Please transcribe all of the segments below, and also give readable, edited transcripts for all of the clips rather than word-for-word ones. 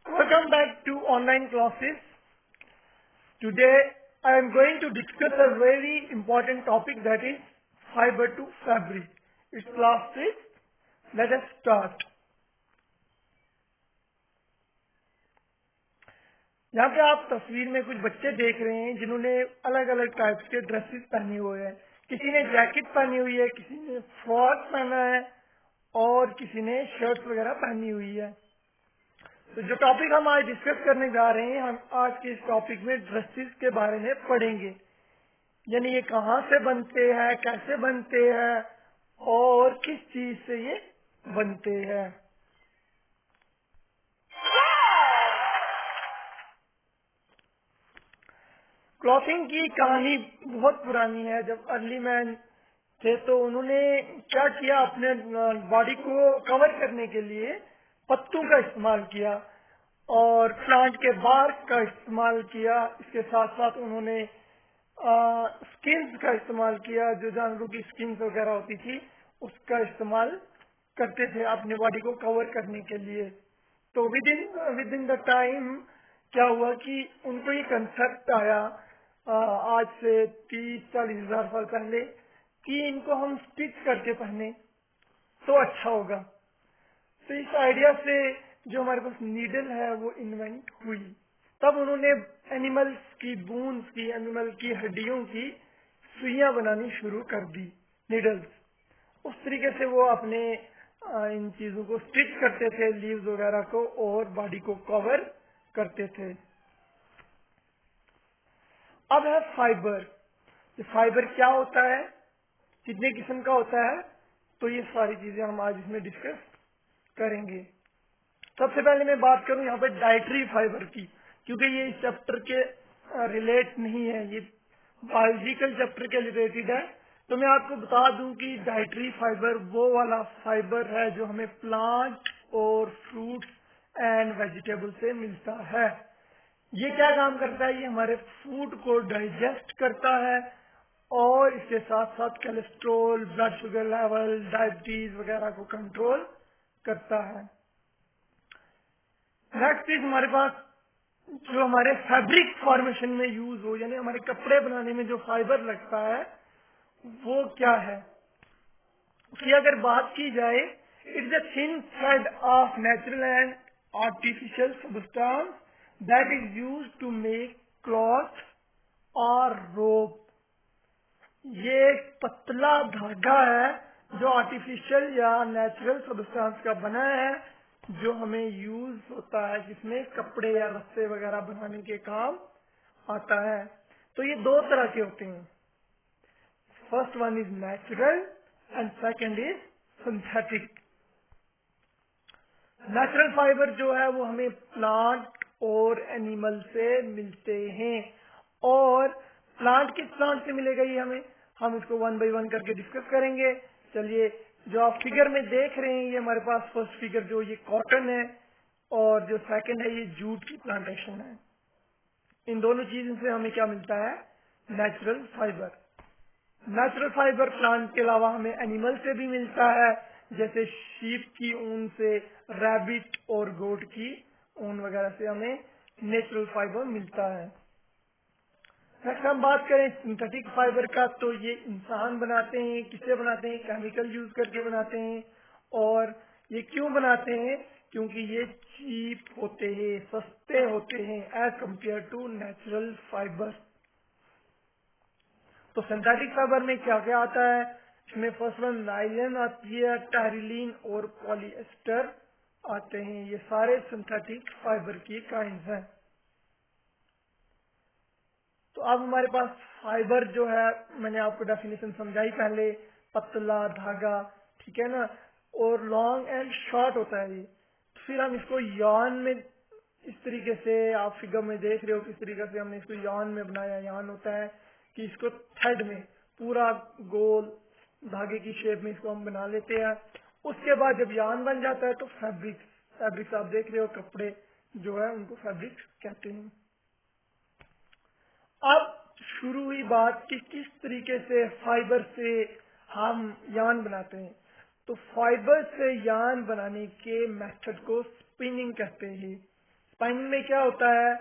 Welcome back to online classes. Today I am going to discuss a very important topic, that is fiber to fabric. It's class 6. Let us start. यहाँ पे आप तस्वीर में कुछ बच्चे देख रहे हैं जिन्होंने अलग अलग टाइप के ड्रेसेस पहने हुए हैं। किसी ने जैकेट पहनी हुई है, किसी ने फ्रॉक पहना है और किसी ने शर्ट वगैरह पहनी हुई है। तो जो टॉपिक हम आज डिस्कस करने जा रहे हैं, हम आज के इस टॉपिक में ड्रेसेस के बारे में पढ़ेंगे। यानी ये कहाँ से बनते हैं, कैसे बनते हैं और किस चीज से ये बनते हैं। क्लॉथिंग की कहानी बहुत पुरानी है। जब अर्ली मैन थे तो उन्होंने क्या किया, अपने बॉडी को कवर करने के लिए पत्तों का इस्तेमाल किया और प्लांट के बार्क का इस्तेमाल किया। इसके साथ साथ उन्होंने स्किन्स का इस्तेमाल किया, जो जानवरों की स्किन्स वगैरह होती थी उसका इस्तेमाल करते थे अपने बॉडी को कवर करने के लिए। तो विद इन द टाइम क्या हुआ कि उनको ये कंसेप्ट आया आज से 30-40 हजार साल पहले कि इनको हम स्टिच करके पहने तो अच्छा होगा। तो इस आइडिया से जो हमारे पास नीडल है वो इन्वेंट हुई। तब उन्होंने एनिमल्स की बोन्स की, एनिमल की हड्डियों की सुइयां बनानी शुरू कर दी, नीडल्स। उस तरीके से वो अपने इन चीजों को स्टिच करते थे, लीव्स वगैरह को, और बॉडी को कवर करते थे। अब है फाइबर। ये फाइबर क्या होता है, कितने किस्म का होता है, तो ये सारी चीजें हम आज इसमें डिस्कस करेंगे। सबसे पहले मैं बात करूं यहाँ पे डाइटरी फाइबर की, क्योंकि ये इस चैप्टर के रिलेट नहीं है, ये बायोलॉजिकल चैप्टर के रिलेटेड है। तो मैं आपको बता दूं कि डाइटरी फाइबर वो वाला फाइबर है जो हमें प्लांट और फ्रूट्स एंड वेजिटेबल से मिलता है। ये क्या काम करता है, ये हमारे फूड को डाइजेस्ट करता है और इसके साथ साथ cholesterol, blood sugar level, diabetes वगैरह को कंट्रोल करता है। नेक्स्ट चीज हमारे पास जो हमारे फैब्रिक फॉर्मेशन में यूज हो, यानी हमारे कपड़े बनाने में जो फाइबर लगता है वो क्या है। उसकी अगर बात की जाए, it's a thin thread of natural and artificial substance that is used to make cloth और रोप। ये एक पतला धागा है जो आर्टिफिशियल या नेचुरल सब्सटेंस का बना है, जो हमें यूज होता है, जिसमें कपड़े या रस्से वगैरह बनाने के काम आता है। तो ये दो तरह के होते हैं, first one is natural and second is synthetic. Natural fibre जो है वो हमें प्लांट और एनिमल से मिलते हैं। और प्लांट किस प्लांट से मिलेगा ये हम इसको वन बाय वन करके डिस्कस करेंगे। चलिए, जो आप फिगर में देख रहे हैं, ये हमारे पास फर्स्ट फिगर जो ये कॉटन है और जो सेकंड है ये जूट की प्लांटेशन है। इन दोनों चीजों से हमें क्या मिलता है, natural fibre. Natural fibre plant के अलावा हमें एनिमल से भी मिलता है, जैसे शीप की ऊन से, रैबिट और गोट की ऊन वगैरह से हमें नेचुरल फाइबर मिलता है। नेक्स्ट हम बात करें सिंथेटिक फाइबर का, तो ये इंसान बनाते हैं। किससे बनाते हैं, केमिकल यूज करके बनाते हैं। और ये क्यों बनाते हैं, क्योंकि ये चीप होते हैं, सस्ते होते हैं as compare to natural fibre. तो सिंथेटिक फाइबर में क्या क्या आता है, इसमें फर्स्ट वन नायलॉन आती है, टेरिलीन और पॉलिएस्टर आते हैं। ये सारे सिंथेटिक फाइबर की काइंड्स हैं। तो अब हमारे पास फाइबर जो है, मैंने आपको डेफिनेशन समझाई पहले, पतला धागा, ठीक है ना, और लॉन्ग एंड शॉर्ट होता है ये। तो फिर हम इसको यार्न में, इस तरीके से आप फिगर में देख रहे हो किस तरीके से हमने इसको यार्न में बनाया। यार्न होता है कि इसको थ्रेड में पूरा गोल धागे की शेप में इसको हम बना लेते हैं। उसके बाद जब यार्न बन जाता है तो फैब्रिक्स आप देख रहे हो, कपड़े जो है उनको फैब्रिक्स कहते हैं। अब शुरू हुई बात कि किस तरीके से फाइबर से हम यार्न बनाते हैं। तो फाइबर से यार्न बनाने के मेथड को स्पिनिंग कहते हैं। स्पाइनल में क्या होता है,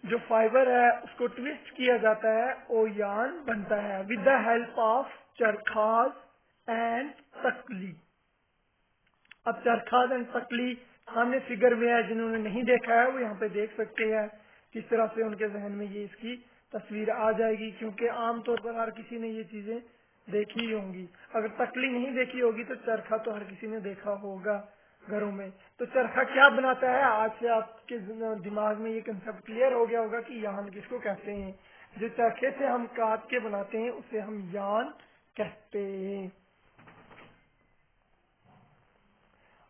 जो फाइबर है उसको ट्विस्ट किया जाता है और यार्न बनता है with the help of charkhas and takli. अब चरखास एंड तकली सामने फिगर में है, जिन्होंने नहीं देखा है वो यहाँ पे देख सकते हैं। किस तरह से उनके जहन में ये इसकी तस्वीर आ जाएगी, क्योंकि आमतौर पर हर किसी ने ये चीजें देखी ही होंगी। अगर तकली नहीं देखी होगी तो चरखा तो हर किसी ने देखा होगा घरों में। तो चरखा क्या बनाता है, आज से आपके दिमाग में ये कंसेप्ट क्लियर हो गया होगा कि यान किसको कहते हैं। जो चरखे से हम काट के बनाते हैं उसे हम यान कहते हैं।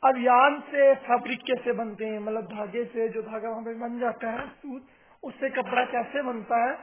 अब यान से फैब्रिक कैसे बनते हैं, मतलब धागे से जो धागा वहां पे बन जाता है सूत, उससे कपड़ा कैसे बनता है,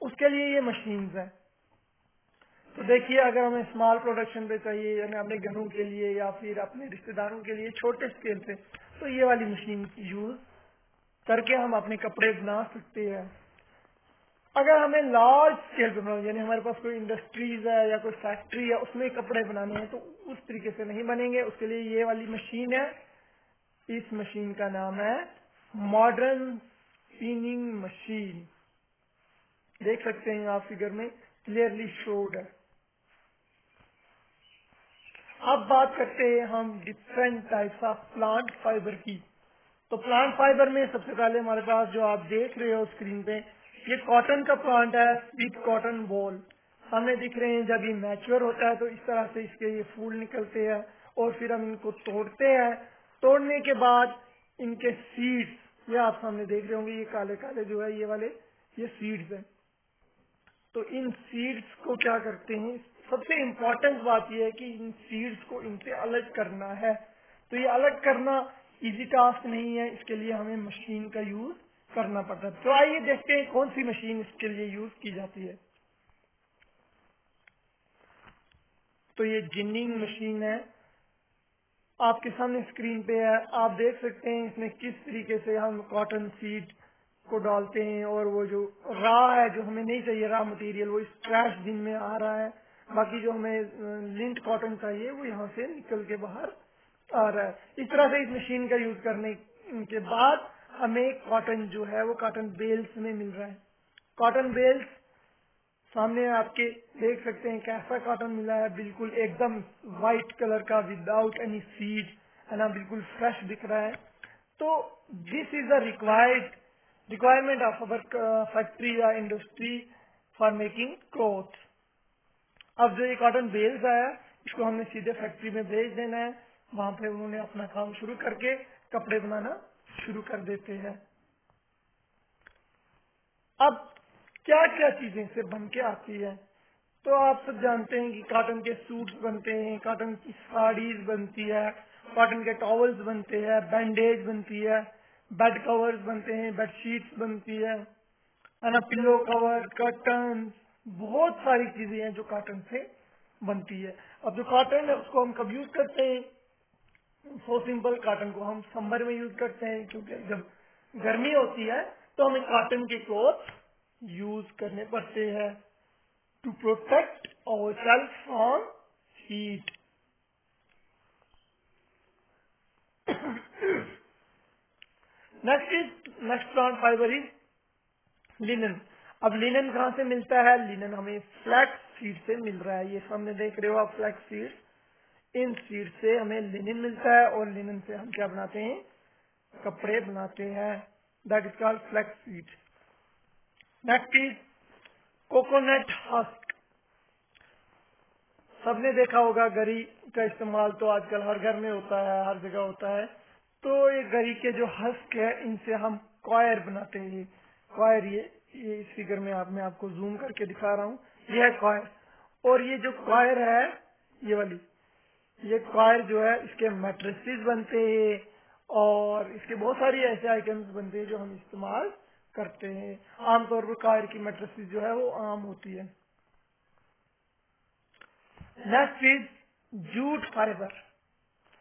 उसके लिए ये मशीन्स है। तो देखिए, अगर हमें स्मॉल प्रोडक्शन पे चाहिए, यानी अपने घरों के लिए या फिर अपने रिश्तेदारों के लिए छोटे स्केल पे, तो ये वाली मशीन यूज करके हम अपने कपड़े बना सकते हैं। अगर हमें लार्ज स्केल पे बनाना, यानी हमारे पास कोई इंडस्ट्रीज है या कोई फैक्ट्री है, उसमें कपड़े बनाने हैं, तो उस तरीके से नहीं बनेंगे। उसके लिए ये वाली मशीन है। इस मशीन का नाम है मॉडर्न स्पिनिंग मशीन। देख सकते हैं आप फिगर में क्लियरली शोड है। अब बात करते हैं हम different types of plant fibre की। तो प्लांट फाइबर में सबसे पहले हमारे पास जो आप देख रहे हो स्क्रीन पे, ये कॉटन का प्लांट है, स्वीट कॉटन बॉल सामने दिख रहे हैं। जब ये मैच्योर होता है तो इस तरह से इसके ये फूल निकलते हैं और फिर हम इनको तोड़ते हैं। तोड़ने के बाद इनके सीड्स, ये आप सामने देख रहे होंगे, ये काले काले जो है ये वाले, ये सीड्स हैं। तो इन सीड्स को क्या करते हैं, सबसे इम्पोर्टेंट बात यह है कि इन सीड्स को इनसे अलग करना है। तो ये अलग करना इजी टास्क नहीं है, इसके लिए हमें मशीन का यूज करना पड़ता है। तो आइए देखते हैं कौन सी मशीन इसके लिए यूज की जाती है। तो ये जिनिंग मशीन है, आपके सामने स्क्रीन पे है। आप देख सकते हैं इसमें किस तरीके से हम कॉटन सीड को डालते हैं और वो जो रा है, जो हमें नहीं चाहिए रा मटेरियल, वो इस ट्रैश बिन में आ रहा है। बाकी जो हमें लिंट कॉटन चाहिए वो यहाँ से निकल के बाहर आ रहा है। इस तरह से इस मशीन का यूज करने के बाद हमें कॉटन जो है वो कॉटन बेल्स में मिल रहा है। कॉटन बेल्स सामने आपके देख सकते हैं कैसा कॉटन मिला है, बिल्कुल एकदम व्हाइट कलर का विदाउट एनी सीड, है ना, बिल्कुल फ्रेश दिख रहा है। तो this is the requirement of our factory या इंडस्ट्री फॉर मेकिंग क्लॉथ। अब जो ये कॉटन बेल्स आया, इसको हमने सीधे फैक्ट्री में भेज देना है। वहां पे उन्होंने अपना काम शुरू करके कपड़े बनाना शुरू कर देते हैं। अब क्या क्या चीजें इससे बन के आती है, तो आप सब जानते हैं कि कॉटन के सूट्स बनते हैं, कॉटन की साड़ीज बनती है, कॉटन के टॉवल्स बनते हैं, बैंडेज बनती है, बेड कवर्स बनते हैं, बेडशीट्स बनती है ना, पिलो कवर, कर्टन, बहुत सारी चीजें हैं जो कॉटन से बनती है। अब जो कॉटन है उसको हम कब यूज करते हैं, सो सिंपल, कॉटन को हम समर में यूज करते हैं, क्योंकि जब गर्मी होती है तो हमें कॉटन के क्लॉथ यूज करने पड़ते हैं to protect our self from heat. Next plant fibre is linen. अब लिनन कहाँ से मिलता है, लिनन हमें फ्लैक्स सीड से मिल रहा है। ये सामने देख रहे हो आप फ्लैक्स सीड, इन सीड से हमें लिनन मिलता है और लिनन से हम क्या बनाते हैं, कपड़े बनाते हैं। That is called flax seed. Next is coconut husk. सबने देखा होगा गरी का इस्तेमाल तो आजकल हर घर में होता है, हर जगह होता है। तो ये गरी के जो हस्क है इनसे हम कॉयर बनाते हैं। कॉयर ये इस फिगर में मैं आपको जूम करके दिखा रहा हूँ, ये है कॉयर। और ये जो कॉयर है ये वाली, ये कॉयर जो है इसके मैट्रेसेस बनते हैं और इसके बहुत सारी ऐसे आइटम्स बनते हैं जो हम इस्तेमाल करते हैं। आमतौर पर कॉयर की मैट्रेसेस जो है वो आम होती है। Next is jute fibre.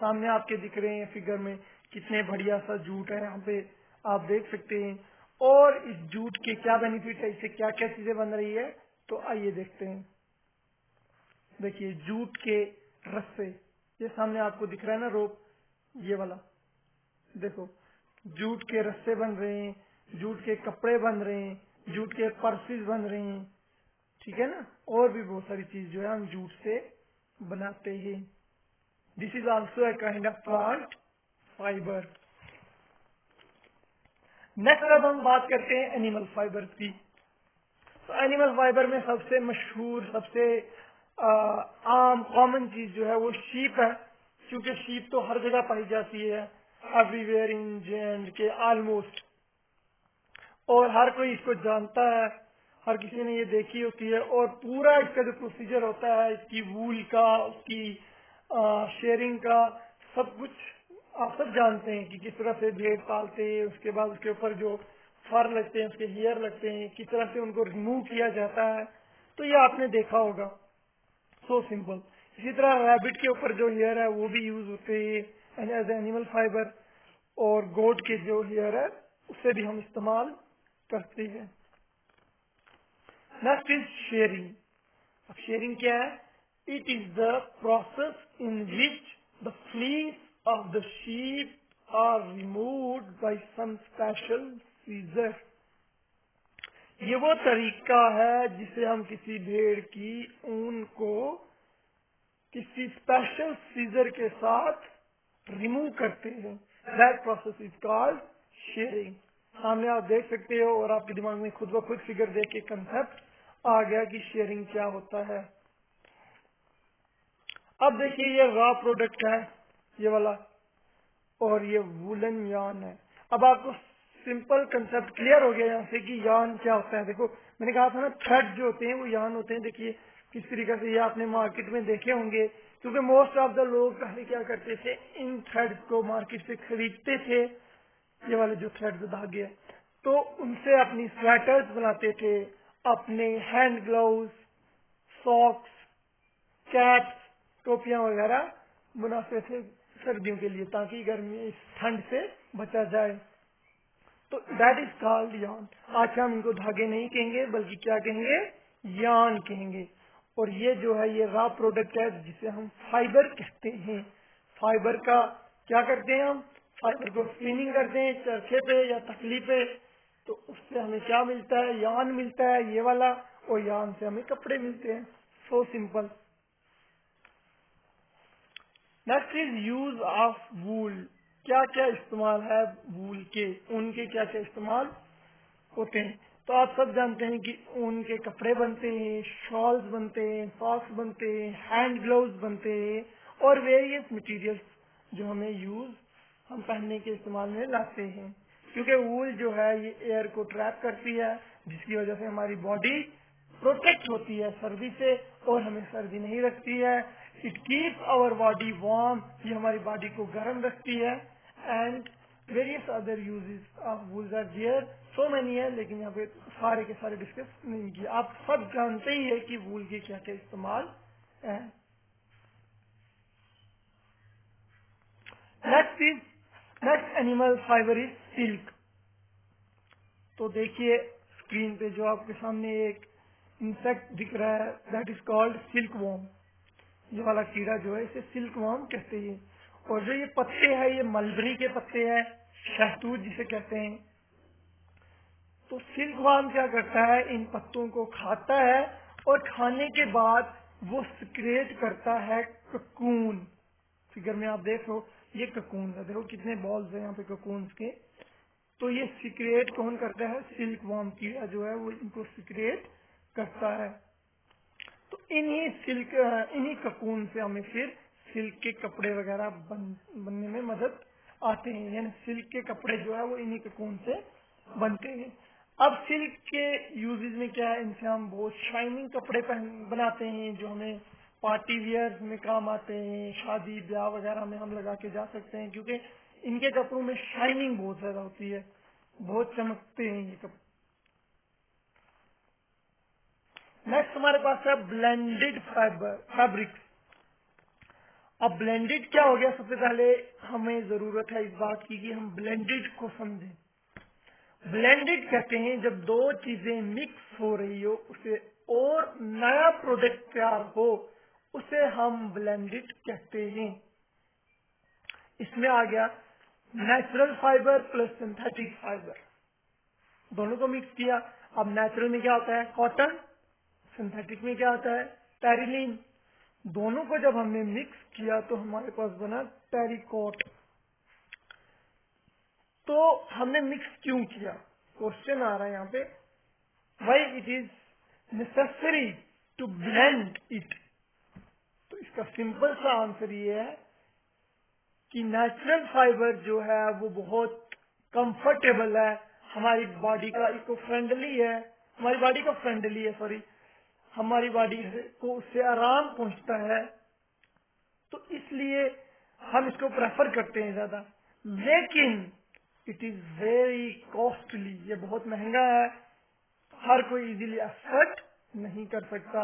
सामने आपके दिख रहे हैं फिगर में कितने बढ़िया सा जूट है, यहाँ पे आप देख सकते हैं। और इस जूट के क्या बेनिफिट है, इससे क्या क्या चीजें बन रही है, तो आइए देखते हैं। देखिए जूट के रस्से, ये सामने आपको दिख रहा है ना रोप, ये वाला देखो जूट के रस्से बन रहे हैं, जूट के कपड़े बन रहे हैं, जूट के पर्सेस बन रहे हैं, ठीक है ना। और भी बहुत सारी चीज जो है हम जूट से बनाते हैं। This is also a kind of plant fibre. Next अब हम बात करते हैं एनिमल फाइबर की। तो एनिमल फाइबर में सबसे मशहूर, सबसे आम कॉमन चीज जो है वो शीप है, क्योंकि शीप तो हर जगह पाई जाती है, एवरीवेयर इन जे के ऑलमोस्ट, और हर कोई इसको जानता है, हर किसी ने ये देखी होती है। और पूरा इसका जो प्रोसीजर होता है, इसकी वूल का, उसकी शेयरिंग का, सब कुछ आप सब जानते हैं कि किस तरह से भेड़ पालते हैं, उसके बाद उसके ऊपर जो फर लगते हैं, उसके हेयर लगते हैं, किस तरह से उनको रिमूव किया जाता है, तो ये आपने देखा होगा। So simple. इसी तरह रैबिट के ऊपर जो हेयर है वो भी यूज होते हैं एज एनिमल फाइबर, और गोट के जो हेयर है उससे भी हम इस्तेमाल करते हैं। Next is shearing. अब शेयरिंग क्या है? It is the process in which the fleece of the sheep are removed by some special scissor. ये वो तरीका है जिसे हम किसी भेड़ की ऊन को किसी स्पेशल सीजर के साथ रिमूव करते हैं। That process is called sharing. सामने आप देख सकते हो और आपके दिमाग में खुद ब खुद फिगर देख के कंसेप्ट आ गया कि शेयरिंग क्या होता है। अब देखिए ये रॉ प्रोडक्ट है, ये वाला, और ये वुलन यान है। अब आपको सिंपल कंसेप्ट क्लियर हो गया यहाँ से कि यान क्या होता है। देखो मैंने कहा था ना, थ्रेड जो होते हैं वो यान होते हैं। देखिए किस तरीके से ये आपने मार्केट में देखे होंगे, क्योंकि मोस्ट ऑफ द लोग पहले क्या करते थे, इन थ्रेड को मार्केट से खरीदते थे, ये वाले जो थ्रेड धागे, तो उनसे अपनी स्वेटर्स बनाते थे, अपने हैंड ग्लव्स, सॉक्स, कैप्स, टोपियां वगैरह बनाते थे सर्दियों के लिए, ताकि गर्मी इस ठंड से बचा जाए। तो दैट इज कॉल्ड यान। आज हम इनको धागे नहीं कहेंगे बल्कि क्या कहेंगे, यान कहेंगे। और ये जो है ये रॉ प्रोडक्ट है जिसे हम फाइबर कहते हैं। फाइबर का क्या करते हैं हम, फाइबर को स्पिनिंग करते हैं चरखे पे या तकली पे, तो उससे हमें क्या मिलता है, यान मिलता है ये वाला, और यान से हमें कपड़े मिलते हैं। So simple. Next is use of wool. क्या क्या इस्तेमाल है वूल के, ऊन के क्या क्या इस्तेमाल होते हैं। तो आप सब जानते हैं कि ऊन के कपड़े बनते हैं, शॉल्स बनते हैं, सॉक्स बनते हैं, हैंड ग्लव्स बनते हैं, और वेरियस मटेरियल्स जो हमें यूज हम पहनने के इस्तेमाल में लाते हैं। क्योंकि वूल जो है ये एयर को ट्रैप करती है, जिसकी वजह से हमारी बॉडी प्रोटेक्ट होती है सर्दी से, और हमें सर्दी नहीं रखती है। It keeps our body warm, ये हमारी बॉडी को गर्म रखती है। And various other uses of wools are there, so many है, लेकिन यहाँ पे सारे के सारे डिस्कस नहीं किए। आप सब जानते ही है कि वूल के क्या क्या इस्तेमाल है। Next animal fibre is silk. तो देखिए स्क्रीन पे जो आपके सामने एक इंसेक्ट दिख रहा है, that is called silk worm. ये वाला कीड़ा जो है इसे सिल्क वॉर्म कहते हैं। और जो ये पत्ते हैं ये मलबरी के पत्ते हैं, शहतूत जिसे कहते हैं। तो सिल्क वॉर्म क्या करता है, इन पत्तों को खाता है, और खाने के बाद वो सिक्रेट करता है ककून। फिगर में आप देख लो ये ककून है, देखो कितने बॉल्स हैं यहाँ पे ककून्स के। तो ये सिक्रेट कौन करता है, सिल्क वॉर्म कीड़ा जो है वो इनको सिक्रेट करता है। तो इन्हीं ककून से हमें फिर सिल्क के कपड़े वगैरह बनने में मदद आते हैं। यानी सिल्क के कपड़े जो है वो इन्हीं ककून से बनते हैं। अब सिल्क के यूजेस में क्या है, इनसे हम बहुत शाइनिंग कपड़े बनाते हैं, जो हमें पार्टी वियर में काम आते हैं, शादी ब्याह वगैरह में हम लगा के जा सकते हैं, क्योंकि इनके कपड़ों में शाइनिंग बहुत ज्यादा होती है, बहुत चमकते हैं ये कपड़े। नेक्स्ट हमारे पास है ब्लेंडेड फैब्रिक्स। अब ब्लेंडेड क्या हो गया, सबसे पहले हमें जरूरत है इस बात की कि हम ब्लेंडेड को समझें। ब्लेंडेड कहते हैं जब दो चीजें मिक्स हो रही हो, उसे और नया प्रोडक्ट तैयार हो, उसे हम ब्लेंडेड कहते हैं। इसमें आ गया natural fibre plus synthetic fibre, दोनों को मिक्स किया। अब नेचुरल में क्या होता है कॉटन, सिंथेटिक में क्या होता है टेरिलीन। दोनों को जब हमने मिक्स किया तो हमारे पास बना टेरिकॉट। तो हमने मिक्स क्यों किया, क्वेश्चन आ रहा है यहाँ पे, why it is necessary to blend it. तो इसका सिंपल सा आंसर ये है कि नेचुरल फाइबर जो है वो बहुत कंफर्टेबल है, हमारी बॉडी का इको फ्रेंडली है, हमारी बॉडी का फ्रेंडली है सॉरी, हमारी बॉडी को उससे आराम पहुंचता है, तो इसलिए हम इसको प्रेफर करते हैं ज्यादा। लेकिन इट इज वेरी कॉस्टली, ये बहुत महंगा है, हर कोई इजीली अफोर्ड नहीं कर सकता।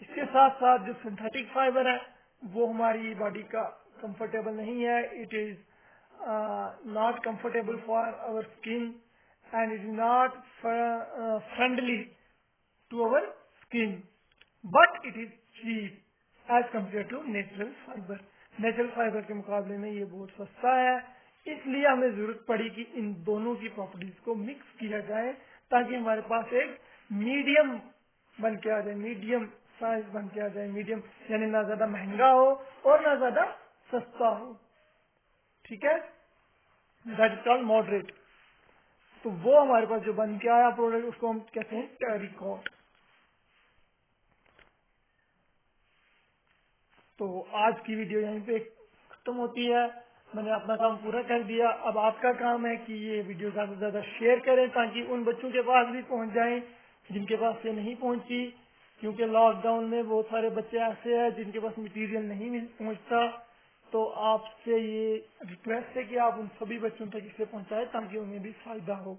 इसके साथ साथ जो सिंथेटिक फाइबर है वो हमारी बॉडी का कंफर्टेबल नहीं है, it is not comfortable for our skin and it is not friendly to our skin, but it is cheap as compare to natural fibre. Natural fibre के मुकाबले में ये बहुत सस्ता है, इसलिए हमें जरूरत पड़ी कि इन दोनों की प्रॉपर्टीज को मिक्स किया जाए ताकि हमारे पास एक मीडियम बन के आ जाए, मीडियम साइज बन के आ जाए। मीडियम यानी ना ज्यादा महंगा हो और ना ज्यादा सस्ता हो, ठीक है, दैट इज कॉल्ड मॉडरेट। तो वो हमारे पास जो बन के आया प्रोडक्ट उसको हम कहते हैं टेरिकॉट। तो आज की वीडियो यहीं पे खत्म होती है, मैंने अपना काम पूरा कर दिया। अब आपका काम है कि ये वीडियो ज्यादा से ज्यादा शेयर करें ताकि उन बच्चों के पास भी पहुंच जाए जिनके पास ये नहीं पहुंची, क्योंकि लॉकडाउन में बहुत सारे बच्चे ऐसे हैं जिनके पास मटेरियल नहीं पहुंचता। तो आपसे ये रिक्वेस्ट है कि आप उन सभी बच्चों तक इसे पहुंचाएं ताकि उन्हें भी फायदा हो।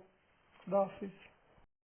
खुदा हाफिज।